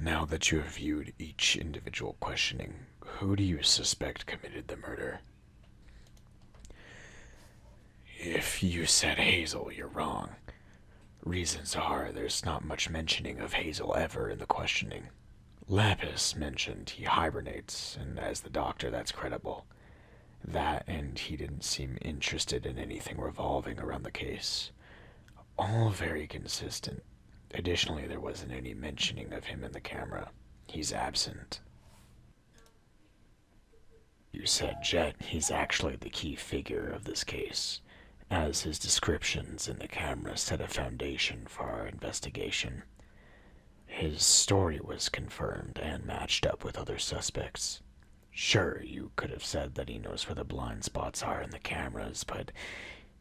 Now that you have viewed each individual questioning, who do you suspect committed the murder? If you said Hazel, you're wrong. Reasons are there's not much mentioning of Hazel ever in the questioning. Lapis mentioned he hibernates, and as the doctor, that's credible. That, and he didn't seem interested in anything revolving around the case. All very consistent. Additionally, there wasn't any mentioning of him in the camera. He's absent. You said Jet, he's actually the key figure of this case, as his descriptions in the camera set a foundation for our investigation. His story was confirmed and matched up with other suspects. Sure, you could have said that he knows where the blind spots are in the cameras, but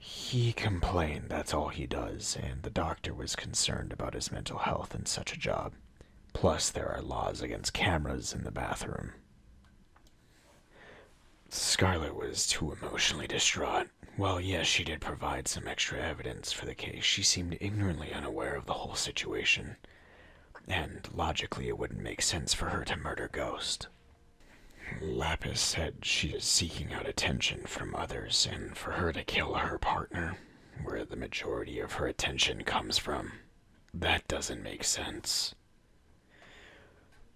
he complained that's all he does, and the doctor was concerned about his mental health in such a job. Plus, there are laws against cameras in the bathroom. Scarlett was too emotionally distraught. While yes, she did provide some extra evidence for the case, she seemed ignorantly unaware of the whole situation. And logically, it wouldn't make sense for her to murder Ghost. Lapis said she is seeking out attention from others, and for her to kill her partner, where the majority of her attention comes from. That doesn't make sense.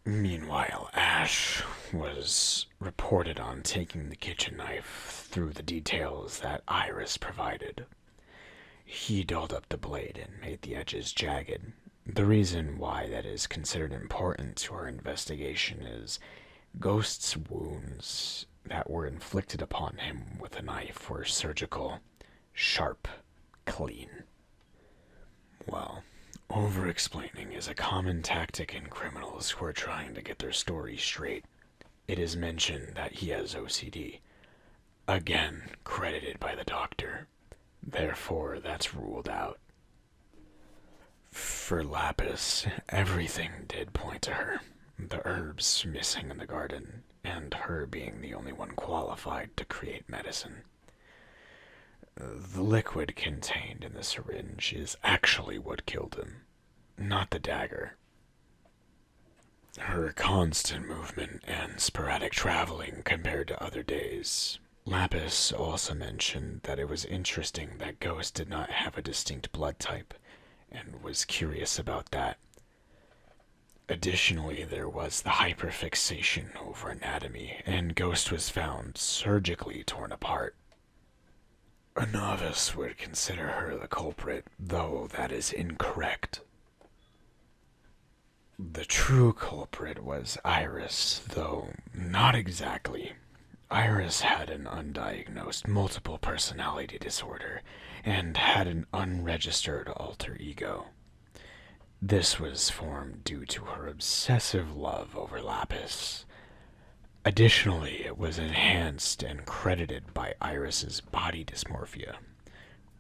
Meanwhile, Ash was reported on taking the kitchen knife through the details that Iris provided. He dulled up the blade and made the edges jagged. The reason why that is considered important to our investigation is Ghost's wounds that were inflicted upon him with a knife were surgical, sharp, clean. Well, over-explaining is a common tactic in criminals who are trying to get their story straight. It is mentioned that he has OCD. Again, credited by the doctor. Therefore, that's ruled out. For Lapis, everything did point to her. The herbs missing in the garden, and her being the only one qualified to create medicine. The liquid contained in the syringe is actually what killed him, not the dagger. Her constant movement and sporadic traveling compared to other days. Lapis also mentioned that it was interesting that Ghost did not have a distinct blood type, and was curious about that. Additionally, there was the hyperfixation over anatomy, and Ghost was found surgically torn apart. A novice would consider her the culprit, though that is incorrect. The true culprit was Iris, though not exactly. Iris had an undiagnosed multiple personality disorder and had an unregistered alter ego. This was formed due to her obsessive love over Lapis. Additionally, it was enhanced and credited by Iris's body dysmorphia,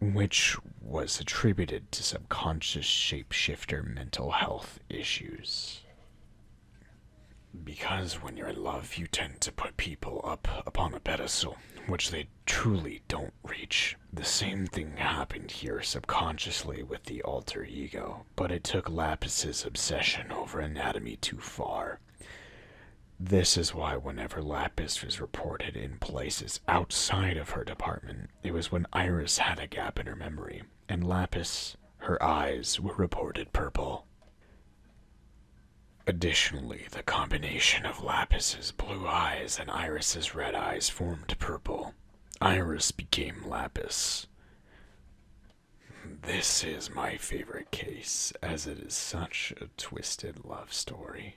which was attributed to subconscious shapeshifter mental health issues. Because when you're in love, you tend to put people up upon a pedestal, which they truly don't reach. The same thing happened here subconsciously with the alter ego, but it took Lapis's obsession over anatomy too far. This is why whenever Lapis was reported in places outside of her department, it was when Iris had a gap in her memory, and Lapis, her eyes were reported purple. Additionally, the combination of Lapis's blue eyes and Iris's red eyes formed purple. Iris became Lapis. This is my favorite case, as it is such a twisted love story.